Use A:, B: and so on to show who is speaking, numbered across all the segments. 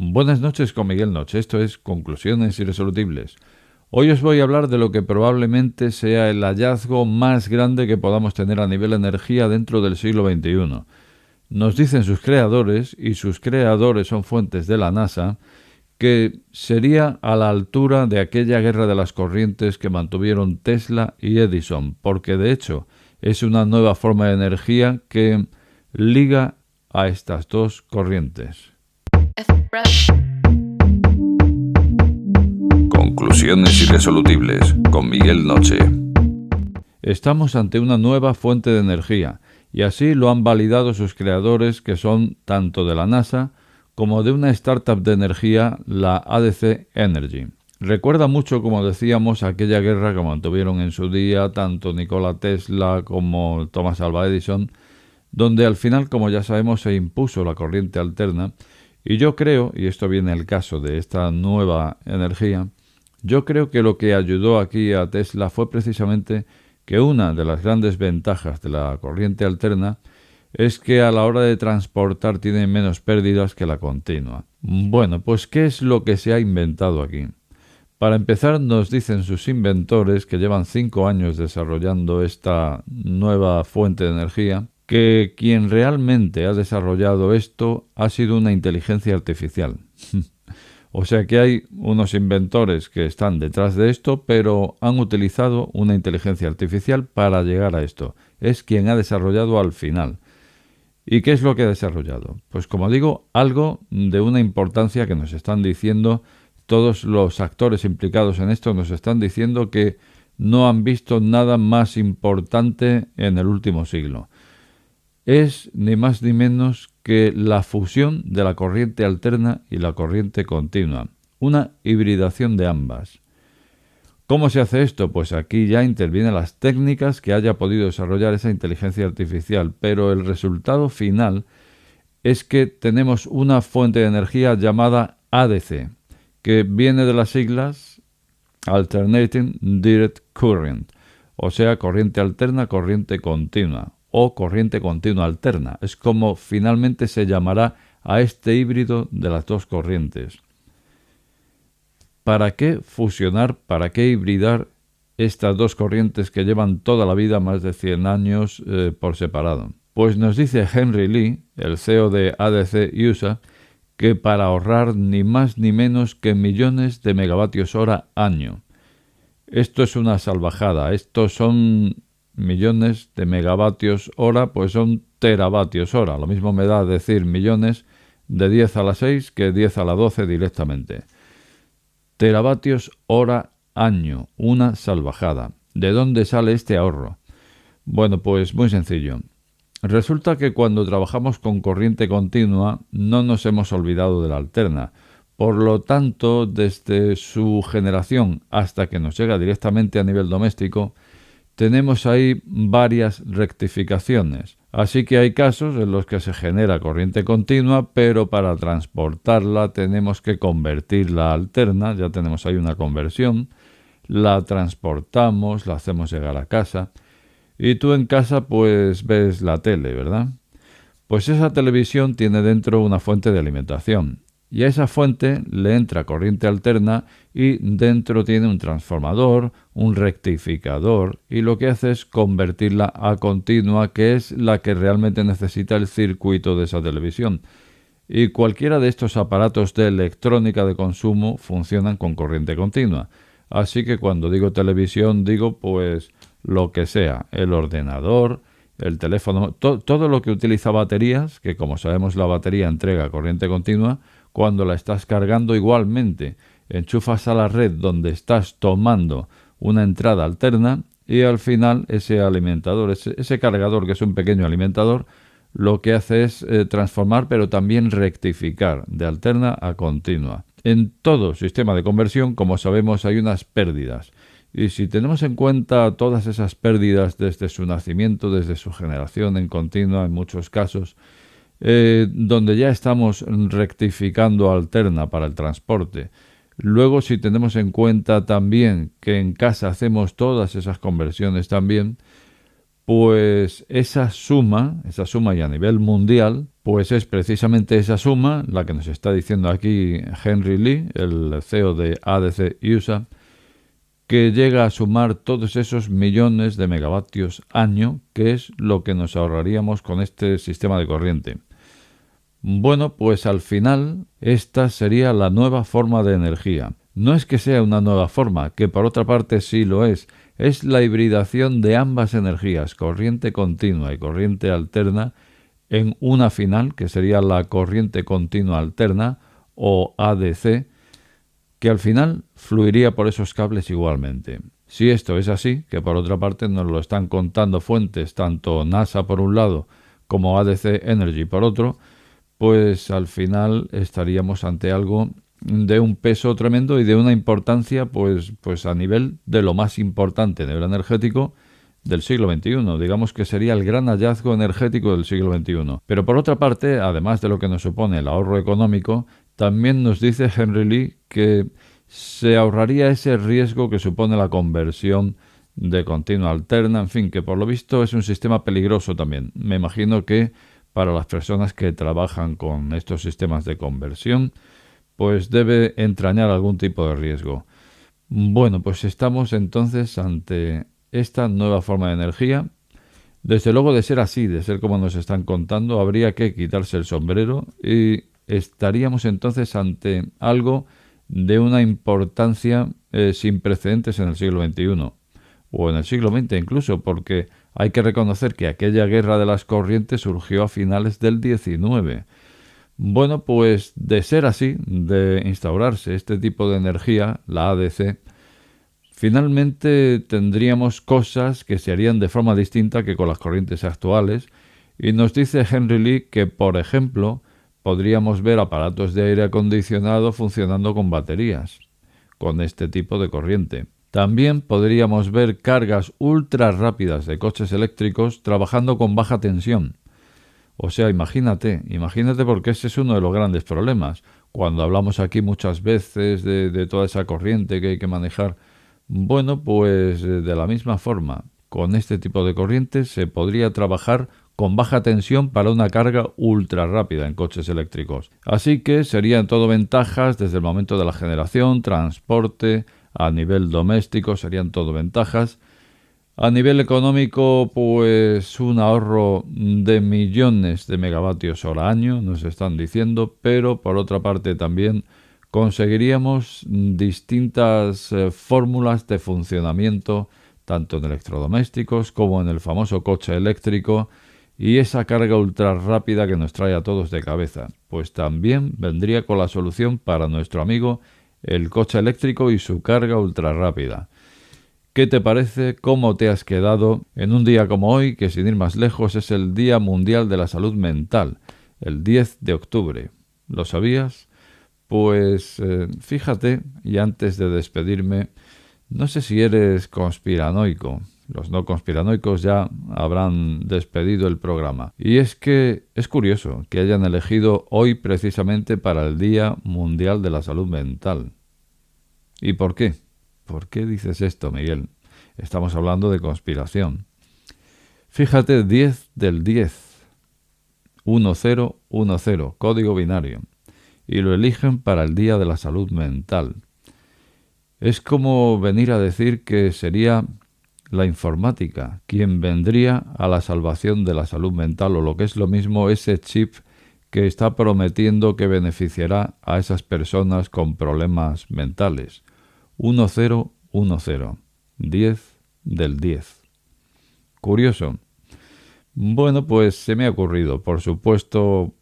A: Buenas noches con Miguel Noche. Esto es Conclusiones Irresolubles. Hoy os voy a hablar de lo que probablemente sea el hallazgo más grande que podamos tener a nivel energía dentro del siglo XXI. Nos dicen sus creadores, y sus creadores son fuentes de la NASA, que sería a la altura de aquella guerra de las corrientes que mantuvieron Tesla y Edison, porque de hecho es una nueva forma de energía que liga a estas dos corrientes.
B: Conclusiones Irresolubles con Miguel Noche.
A: Estamos ante una nueva fuente de energía, y así lo han validado sus creadores, que son tanto de la NASA como de una startup de energía, la ADC Energy. Recuerda mucho, como decíamos, aquella guerra que mantuvieron en su día tanto Nikola Tesla como Thomas Alva Edison, donde al final, como ya sabemos, se impuso la corriente alterna. Y yo creo, y esto viene el caso de esta nueva energía, yo creo que lo que ayudó aquí a Tesla fue precisamente que una de las grandes ventajas de la corriente alterna es que a la hora de transportar tiene menos pérdidas que la continua. Bueno, pues ¿qué es lo que se ha inventado aquí? Para empezar, nos dicen sus inventores, que llevan 5 años desarrollando esta nueva fuente de energía, que quien realmente ha desarrollado esto ha sido una inteligencia artificial. O sea que hay unos inventores que están detrás de esto, pero han utilizado una inteligencia artificial para llegar a esto. Es quien ha desarrollado al final. ¿Y qué es lo que ha desarrollado? Pues como digo, algo de una importancia que nos están diciendo todos los actores implicados en esto, nos están diciendo que no han visto nada más importante en el último siglo. Es ni más ni menos que la fusión de la corriente alterna y la corriente continua, una hibridación de ambas. ¿Cómo se hace esto? Pues aquí ya intervienen las técnicas que haya podido desarrollar esa inteligencia artificial, pero el resultado final es que tenemos una fuente de energía llamada ADC, que viene de las siglas Alternating Direct Current, o sea, corriente alterna, corriente continua, o corriente continua alterna. Es como finalmente se llamará a este híbrido de las dos corrientes. ¿Para qué fusionar, para qué hibridar estas dos corrientes que llevan toda la vida, más de 100 años, por separado? Pues nos dice Henry Lee, el CEO de ADC USA, que para ahorrar ni más ni menos que millones de megavatios hora año. Esto es una salvajada. Estos son millones de megavatios hora, pues son teravatios hora. Lo mismo me da decir millones de 10 a la 6 que 10 a la 12 directamente. Teravatios hora año, una salvajada. ¿De dónde sale este ahorro? Bueno, pues muy sencillo. Resulta que cuando trabajamos con corriente continua no nos hemos olvidado de la alterna. Por lo tanto, desde su generación hasta que nos llega directamente a nivel doméstico, tenemos ahí varias rectificaciones. Así que hay casos en los que se genera corriente continua, pero para transportarla tenemos que convertirla a alterna. Ya tenemos ahí una conversión. La transportamos, la hacemos llegar a casa. Y tú en casa pues ves la tele, ¿verdad? Pues esa televisión tiene dentro una fuente de alimentación. Y a esa fuente le entra corriente alterna y dentro tiene un transformador, un rectificador, y lo que hace es convertirla a continua, que es la que realmente necesita el circuito de esa televisión. Y cualquiera de estos aparatos de electrónica de consumo funcionan con corriente continua. Así que cuando digo televisión digo pues lo que sea, el ordenador, el teléfono, todo lo que utiliza baterías, que como sabemos la batería entrega corriente continua. Cuando la estás cargando igualmente, enchufas a la red donde estás tomando una entrada alterna y al final ese alimentador, ese cargador, que es un pequeño alimentador, lo que hace es transformar, pero también rectificar de alterna a continua. En todo sistema de conversión, como sabemos, hay unas pérdidas. Y si tenemos en cuenta todas esas pérdidas desde su nacimiento, desde su generación en continua, en muchos casos, donde ya estamos rectificando alterna para el transporte. Luego, si tenemos en cuenta también que en casa hacemos todas esas conversiones también, pues esa suma y a nivel mundial, Pues es precisamente esa suma la que nos está diciendo aquí Henry Lee, el CEO de ADC USA, que llega a sumar todos esos millones de megavatios año, que es lo que nos ahorraríamos con este sistema de corriente. Bueno, pues al final esta sería la nueva forma de energía. No es que sea una nueva forma, que por otra parte sí lo es la hibridación de ambas energías, corriente continua y corriente alterna, en una final, que sería la corriente continua alterna, o ADC, que al final fluiría por esos cables igualmente. Si esto es así, que por otra parte nos lo están contando fuentes, tanto NASA por un lado como ADC Energy por otro, pues al final estaríamos ante algo de un peso tremendo y de una importancia pues a nivel de lo más importante a nivel energético del siglo XXI. Digamos que sería el gran hallazgo energético del siglo XXI. Pero por otra parte, además de lo que nos supone el ahorro económico, también nos dice Henry Lee que se ahorraría ese riesgo que supone la conversión de continua alterna, en fin, que por lo visto es un sistema peligroso también. Me imagino que para las personas que trabajan con estos sistemas de conversión, pues debe entrañar algún tipo de riesgo. Bueno, pues estamos entonces ante esta nueva forma de energía. Desde luego, de ser así, de ser como nos están contando, habría que quitarse el sombrero y estaríamos entonces ante algo de una importancia sin precedentes en el siglo XXI o en el siglo XX incluso, porque hay que reconocer que aquella guerra de las corrientes surgió a finales del XIX. Bueno, pues de ser así, de instaurarse este tipo de energía, la ADC, finalmente tendríamos cosas que se harían de forma distinta que con las corrientes actuales, y nos dice Henry Lee que, por ejemplo, podríamos ver aparatos de aire acondicionado funcionando con baterías, con este tipo de corriente. También podríamos ver cargas ultra rápidas de coches eléctricos trabajando con baja tensión. O sea, imagínate porque ese es uno de los grandes problemas. Cuando hablamos aquí muchas veces de toda esa corriente que hay que manejar, bueno, pues de la misma forma, con este tipo de corrientes se podría trabajar con baja tensión para una carga ultra rápida en coches eléctricos. Así que serían todo ventajas desde el momento de la generación, transporte, a nivel doméstico serían todo ventajas. A nivel económico, pues un ahorro de millones de megavatios hora año, nos están diciendo, pero por otra parte también conseguiríamos distintas fórmulas de funcionamiento, tanto en electrodomésticos como en el famoso coche eléctrico, y esa carga ultra rápida que nos trae a todos de cabeza, pues también vendría con la solución para nuestro amigo el coche eléctrico y su carga ultra rápida. ¿Qué te parece? ¿Cómo te has quedado en un día como hoy, que sin ir más lejos es el Día Mundial de la Salud Mental, el 10 de octubre? ¿Lo sabías? Pues fíjate, y antes de despedirme, no sé si eres conspiranoico. Los no conspiranoicos ya habrán despedido el programa. Y es que es curioso que hayan elegido hoy precisamente para el Día Mundial de la Salud Mental. ¿Y por qué? ¿Por qué dices esto, Miguel? Estamos hablando de conspiración. Fíjate, 10 del 10. 1010, código binario. Y lo eligen para el Día de la Salud Mental. Es como venir a decir que sería la informática quien vendría a la salvación de la salud mental, o lo que es lo mismo, ese chip que está prometiendo que beneficiará a esas personas con problemas mentales. 1010, 10 del 10. Curioso. Bueno, pues se me ha ocurrido. Por supuesto,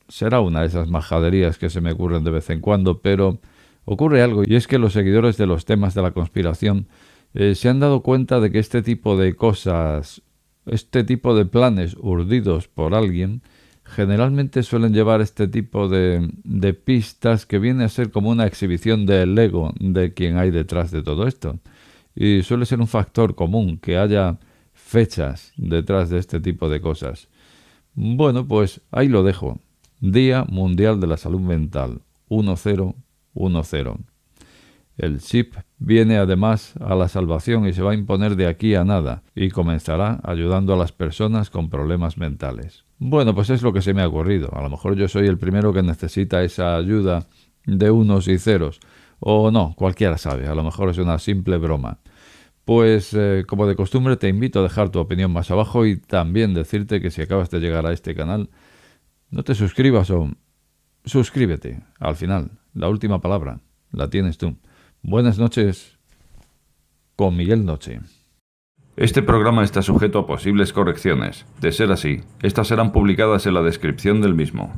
A: será una de esas majaderías que se me ocurren de vez en cuando, pero ocurre algo, y es que los seguidores de los temas de la conspiración se han dado cuenta de que este tipo de cosas, este tipo de planes urdidos por alguien, generalmente suelen llevar este tipo de pistas que viene a ser como una exhibición del ego de quien hay detrás de todo esto. Y suele ser un factor común que haya fechas detrás de este tipo de cosas. Bueno, pues ahí lo dejo. Día Mundial de la Salud Mental, 1010. El chip viene además a la salvación y se va a imponer de aquí a nada, y comenzará ayudando a las personas con problemas mentales. Bueno, pues es lo que se me ha ocurrido. A lo mejor yo soy el primero que necesita esa ayuda de unos y ceros. O no, cualquiera sabe. A lo mejor es una simple broma. Pues, como de costumbre, te invito a dejar tu opinión más abajo y también decirte que si acabas de llegar a este canal, no te suscribas o suscríbete. Al final, la última palabra la tienes tú. Buenas noches con Miguel Noche.
B: Este programa está sujeto a posibles correcciones. De ser así, estas serán publicadas en la descripción del mismo.